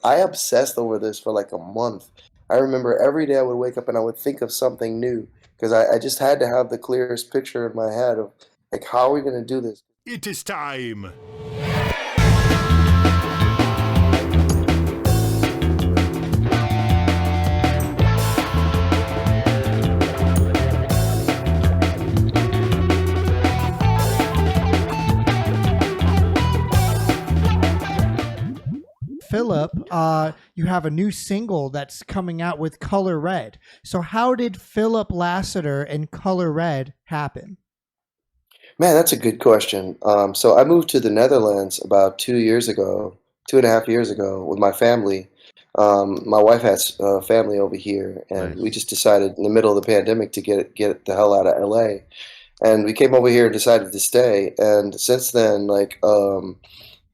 I obsessed over this for like a month. I remember every day I would wake up and I would think of something new because I just had to have the clearest picture in my head of like, how are we going to do this? It is time. Philip, you have a new single that's coming out with Color Red. So how did Philip Lassiter and Color Red happen? Man, that's a good question. So I moved to the Netherlands about 2 years ago, 2.5 years ago, with my family. My wife has family over here, and we Nice. just decided in the middle of the pandemic to get the hell out of LA. And we came over here and decided to stay. And since then,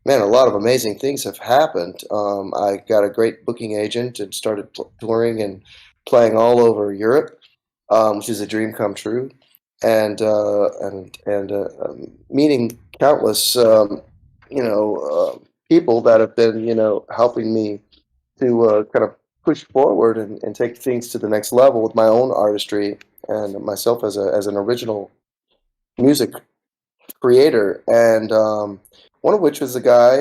man, a lot of amazing things have happened. I got a great booking agent and started touring and playing all over Europe, which is a dream come true. And meeting countless, people that have been, helping me to kind of push forward and take things to the next level with my own artistry and myself as an original music creator. And one of which was a guy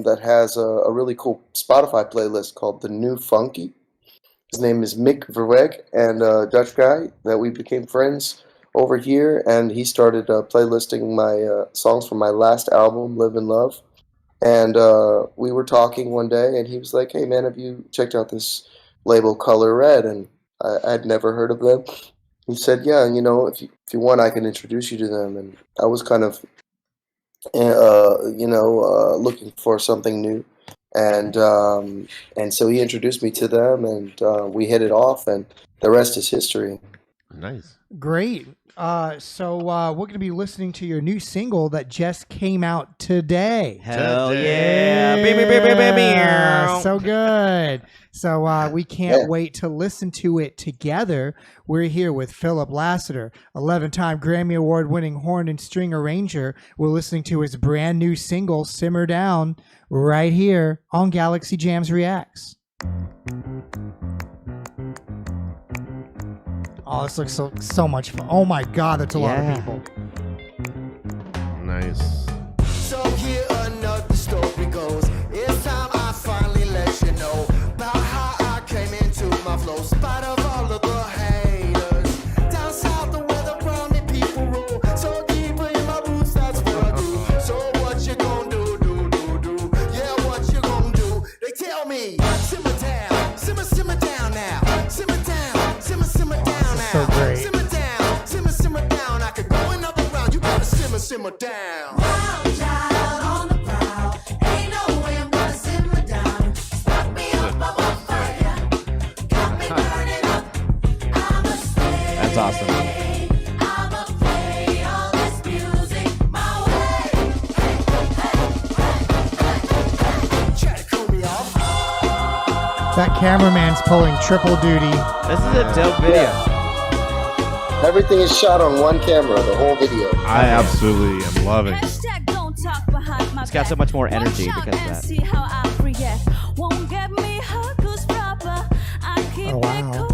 that has a really cool Spotify playlist called The New Funky. His name is Mick Verweg, and a Dutch guy that we became friends over here. And he started playlisting my songs from my last album, Live in Love. And we were talking one day, and he was like, "Hey, man, have you checked out this label Color Red?" And I'd never heard of them. He said, "Yeah, if you want, I can introduce you to them." And I was kind of looking for something new, and so he introduced me to them, and we hit it off, and the rest is history. Nice. Great. So we're going to be listening to your new single that just came out today. Hell Yeah, yeah. so good. So we can't Yeah. wait to listen to it together. We're here with Philip Lassiter, 11-time Grammy Award winning horn and string arranger. We're listening to his brand new single, Simmer Down, right here on Galaxy Jams Reacts. Oh, this looks so much fun. Oh my God, that's a lot of people. Nice. So here another story goes. It's time I finally let you know about how I came into my flow. Spite of all of the haters. Down south, the where the brownie people roll. So deeper in my roots, that's what I do. So what you gonna do? Yeah, what you gonna do? They tell me, simmer down, simmer down now. Simmer down, simmer down now. So great. Simmer down. I could go another round. You gotta simmer down. That's awesome. Try to cool me off. That cameraman's pulling triple duty. This is a dope video. Everything is shot on one camera, the whole video. I absolutely am loving it. It's got so much more energy because of that. Oh, wow.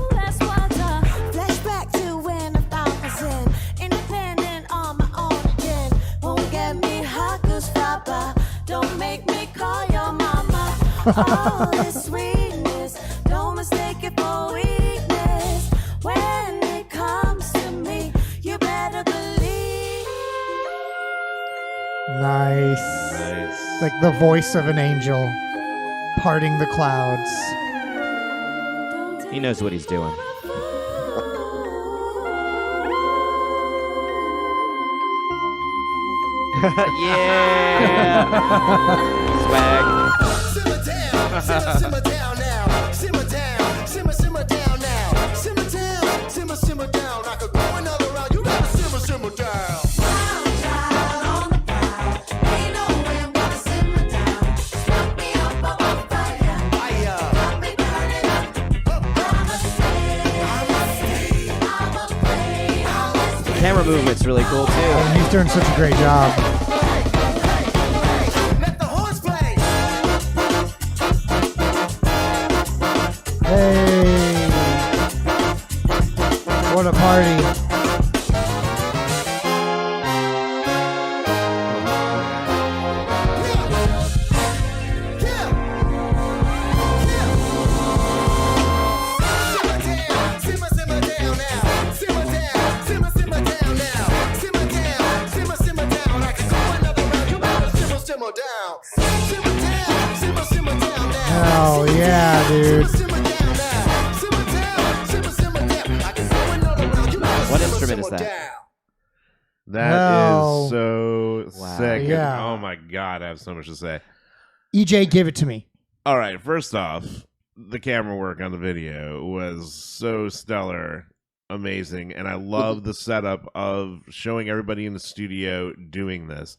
Flashback to when I thought I was independent on my own again. Won't get me hot, 'cause Papa, don't make me call your mama. All this sweetness, don't mistake it for weakness. When it comes to me, you better believe. Nice. Nice. Like the voice of an angel parting the clouds. He knows what he's doing. Yeah. Swag. Simmer down, simmer down now. Simmer down, simmer down now. Simmer down. I could go another round. You gotta simmer down. Camera movement's really cool too. And he's doing such a great job. Let the horns play. Hey, what a party. Oh yeah, dude. What instrument is that? That No. is so Wow. sick. And, Yeah. oh my God, I have so much to say. EJ, give it to me. All right, first off, the camera work on the video was so stellar, amazing, and I love the setup of showing everybody in the studio doing this.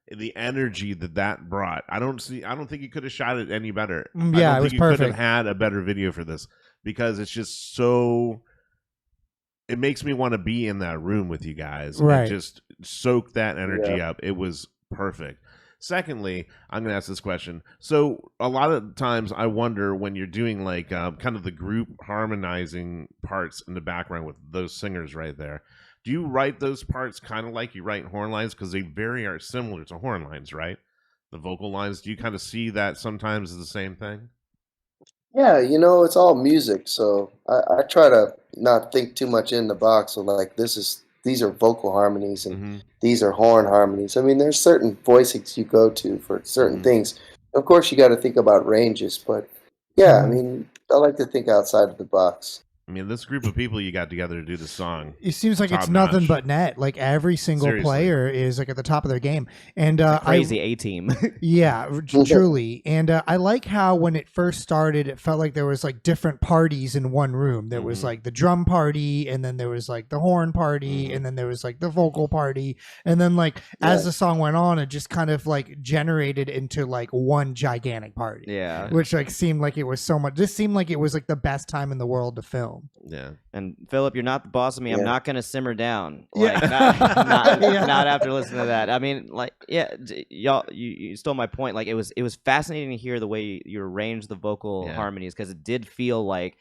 The energy that brought. I don't think you could have shot it any better. Yeah, I it don't was think you could have perfect. had a better video for this because it's just so. It makes me want to be in that room with you guys Right. and just soak that energy up. It was perfect. Secondly, I'm going to ask this question. So a lot of times I wonder when you're doing like kind of the group harmonizing parts in the background with those singers right there. Do you write those parts kind of like you write horn lines? Because they are similar to horn lines, right? The vocal lines. Do you kind of see that sometimes as the same thing? Yeah, it's all music, so I try to not think too much in the box. So like these are vocal harmonies and Mm-hmm. these are horn harmonies. I mean, there's certain voicings you go to for certain Mhm. things. Of course, you got to think about ranges, but yeah, I Mhm. mean, I like to think outside of the box. I mean, this group of people you got together to do the song. It seems like it's Top nothing notch. but net. Like every single Seriously. player is like at the top of their game, and Crazy A team. Yeah, truly. And I like how when it first started, it felt like there was like different parties in one room. There was Mhm. like the drum party, and then there was like the horn party, Mhm. and then there was like the vocal party. And then like as the song went on, it just kind of like generated into like one gigantic party. Yeah. Which like seemed like it was so much. This seemed like it was like the best time in the world to film. Yeah. And Philip, you're not the boss of me. I'm Yeah. not gonna simmer down. Yeah. Like not Yeah. not after listening to that. I mean, like, yeah, y'all, you stole my point. Like, it was fascinating to hear the way you arranged the vocal Yeah. harmonies because it did feel like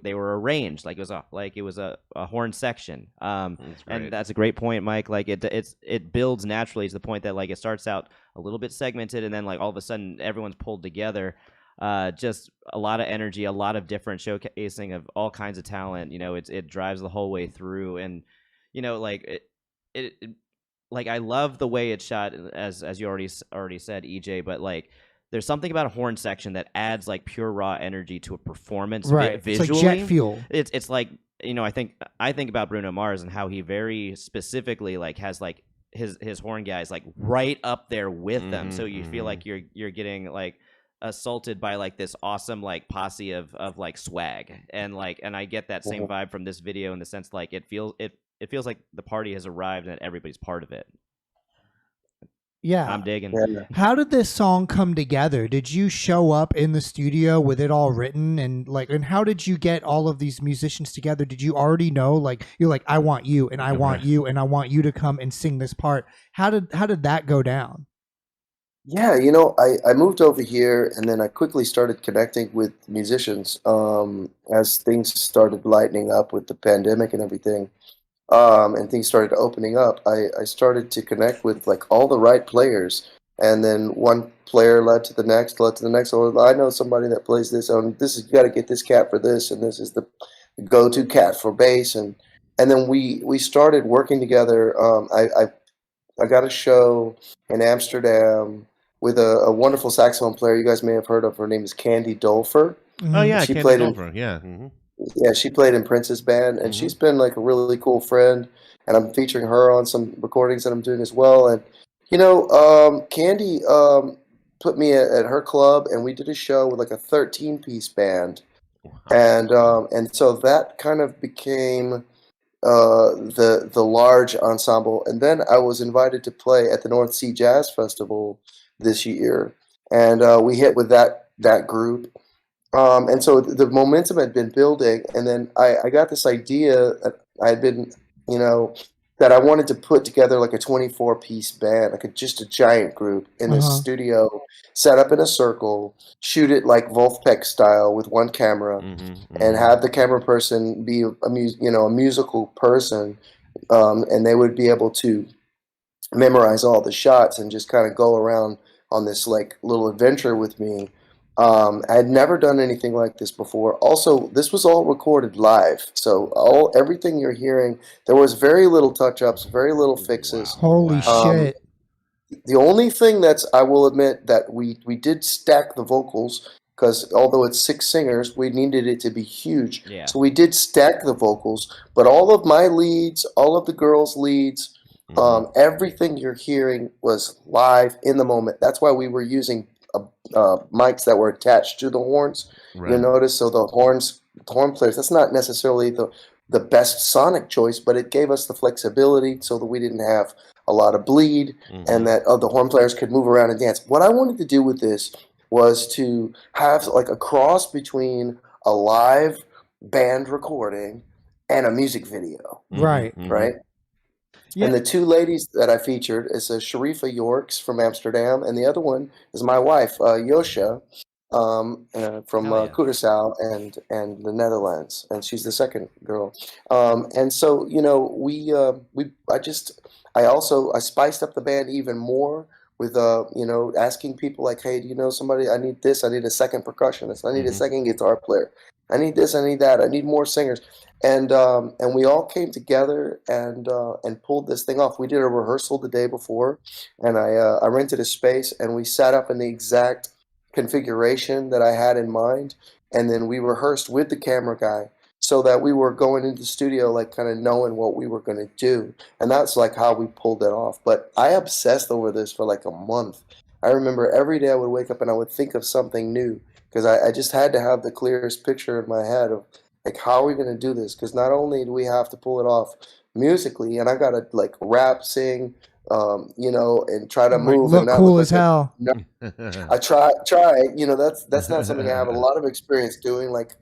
they were arranged like it was a horn section. That's And great. that's a great point, Mike. Like it builds naturally to the point that like it starts out a little bit segmented and then like all of a sudden everyone's pulled together. Just a lot of energy, a lot of different showcasing of all kinds of talent. It drives the whole way through, and like it like I love the way it's shot, as you already said, EJ. But like, there's something about a horn section that adds like pure raw energy to a performance, Right. visually. It's like jet fuel. It's like I think about Bruno Mars and how he very specifically like has like his horn guys like right up there with them, so you feel like you're getting like assaulted by like this awesome like posse of like swag, and I get that same vibe from this video in the sense like it feels like the party has arrived and everybody's part of it. Yeah. I'm digging. Yeah. How did this song come together? Did you show up in the studio with it all written and how did you get all of these musicians together? Did you already know, like, you're like, I want you and I want you and I want you to come and sing this part? How did that go down? Yeah, I moved over here and then I quickly started connecting with musicians as things started lightening up with the pandemic and everything. And things started opening up. I started to connect with like all the right players, and then one player led to the next, Oh, I know somebody that plays this. This is you got to get this cat for this, and this is the go-to cat for bass, and then we started working together. I got a show in Amsterdam with a wonderful saxophone player you guys may have heard of. Her name is Candy Dolfer. Oh yeah, She Candy played in- Dolfer. Yeah. Mhm. Yeah, she played in Prince's band, and she's been like a really cool friend. And I'm featuring her on some recordings that I'm doing as well. And Candy put me at her club, and we did a show with like a 13-piece band, and so that kind of became the large ensemble. And then I was invited to play at the North Sea Jazz Festival this year, and we hit with that group. And so the momentum had been building, and then I got this idea that I had been, that I wanted to put together like a 24-piece band, like just a giant group in this Uh-huh. studio, set up in a circle, shoot it like Wolfpack style with one camera, and Mm-hmm. have the camera person be a musical person, and they would be able to memorize all the shots and just kind of go around on this like little adventure with me. I had never done anything like this before. Also, this was all recorded live, so all everything you're hearing, there was very little touch-ups, very little fixes. Wow. Holy Wow. shit. The only thing that's I will admit that we did stack the vocals because although it's six singers, we needed it to be huge. Yeah. So we did stack the vocals, but all of my leads, all of the girls' leads, Mhm. everything you're hearing was live in the moment. That's why we were using mics that were attached to the horns. You'll Right. notice, so the horn players. That's not necessarily the best sonic choice, but it gave us the flexibility so that we didn't have a lot of bleed, and Mhm. that the horn players could move around and dance. What I wanted to do with this was to have like a cross between a live band recording and a music video, Mhm. Right. Mhm. right? Yeah. And the two ladies that I featured is a Sharifa Yorks from Amsterdam, and the other one is my wife, Yosha, from Hell yeah. Curaçao and the Netherlands, and she's the second girl. And so I spiced up the band even more with asking people like, hey, do you know somebody? I need this. I need a second percussionist. I need a Mhm. second guitar player. I need this. I need that. I need more singers. And we all came together and pulled this thing off. We did a rehearsal the day before, and I rented a space, and we sat up in the exact configuration that I had in mind, and then we rehearsed with the camera guy so that we were going into the studio like kind of knowing what we were going to do, and that's like how we pulled it off. But I obsessed over this for like a month. I remember every day I would wake up and I would think of something new because I just had to have the clearest picture in my head of like how are we going to do this, because not only do we have to pull it off musically, and I gotta like rap, sing, and try to Like move and look not look cool like as a hell. I try, that's not something I have a lot of experience doing, like,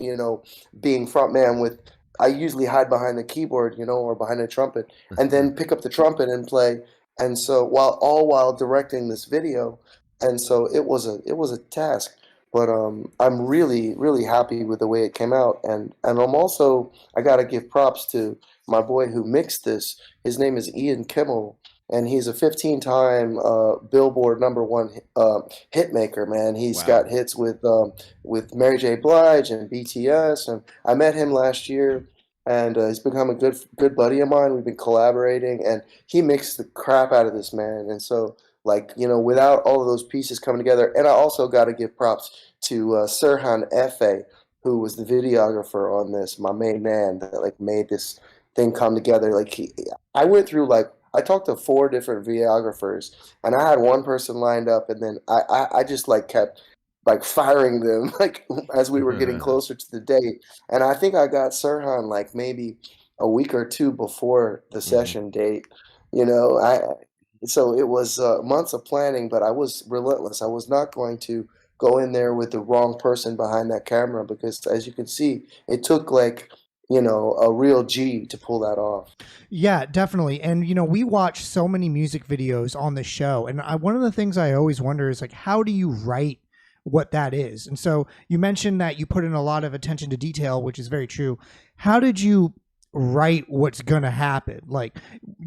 being front man with I usually hide behind the keyboard, or behind a trumpet, and then pick up the trumpet and play. And so while directing this video, and so it was a task. But I'm really, really happy with the way it came out. And I gotta give props to my boy who mixed this. His name is Ian Kimmel, and he's a 15-time Billboard #1 hit maker, man. He's Wow. got hits with Mary J. Blige and BTS, and I met him last year, and he's become a good buddy of mine. We've been collaborating, and he mixed the crap out of this, man. And so, like, without all of those pieces coming together, and I also got to give props to Sirhan Efe, who was the videographer on this, my main man that like made this thing come together. Like I went through like I talked to four different videographers, and I had one person lined up, and then I just like kept like firing them like as we were getting closer to the date. And I think I got Sirhan like maybe a week or two before the Mhm. session date. I so it was months of planning, but I was relentless. I was not going to go in there with the wrong person behind that camera because, as you can see, it took like a real G to pull that off. Yeah, definitely. And we watch so many music videos on the show, and one of the things I always wonder is like, how do you write what that is? And so you mentioned that you put in a lot of attention to detail, which is very true. How did you write what's gonna happen? Like,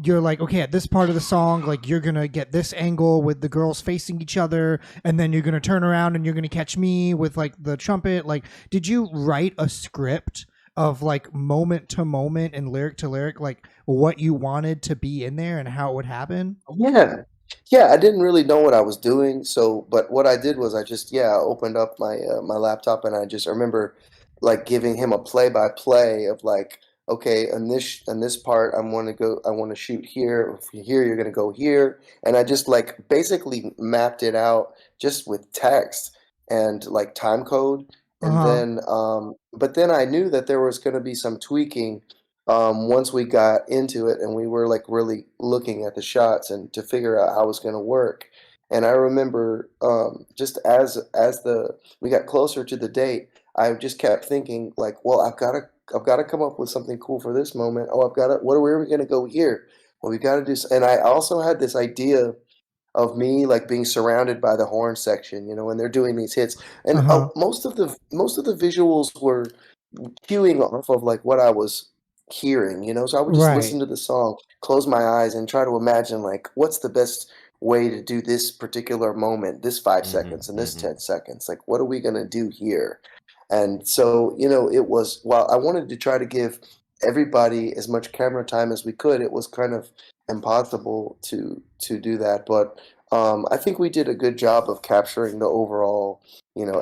you're like, okay, at this part of the song, like you're gonna get this angle with the girls facing each other, and then you're gonna turn around and you're gonna catch me with like the trumpet. Like, did you write a script of like moment to moment and lyric to lyric, like what you wanted to be in there and how it would happen? Yeah. Yeah, I didn't really know what I was doing, but what I did was I just, yeah, I opened up my laptop, and I remember like giving him a play by play of like, okay, in this part I want to shoot here. Here you're gonna go here, and I just like basically mapped it out just with text and like time code, and Uh-huh. then but then I knew that there was gonna be some tweaking once we got into it and we were like really looking at the shots and to figure out how it was going to work. And I remember just as the we got closer to the date, I just kept thinking like, well, I've got to come up with something cool for this moment. Oh, where are we going to go here? well, we got to do. And I also had this idea of me like being surrounded by the horn section, when they're doing these hits, and Uh-huh. most of the visuals were cueing off of like what I was hearing. So I would just Right. listen to the song, close my eyes, and try to imagine like what's the best way to do this particular moment, this 5 seconds and this Hmm. 10 seconds. Like, what are we gonna do here? And so, it was while I wanted to try to give everybody as much camera time as we could, it was kind of impossible to do that. But I think we did a good job of capturing the overall,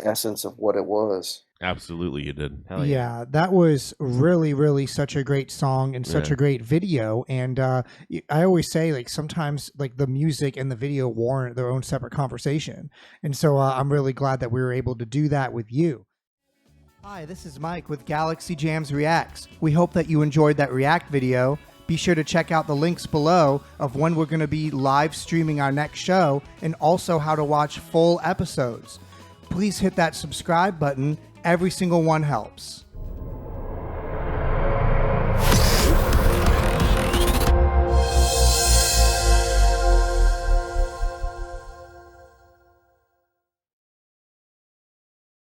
essence of what it was. Absolutely, you did. Hell yeah. Yeah, that was really, really such a great song and such Yeah. a great video. And I always say, like, sometimes like the music and the video warrant their own separate conversation. And so I'm really glad that we were able to do that with you. Hi, this is Mike with Galaxy Jams Reacts. We hope that you enjoyed that React video. Be sure to check out the links below of when we're going to be live streaming our next show and also how to watch full episodes. Please hit that subscribe button. Every single one helps.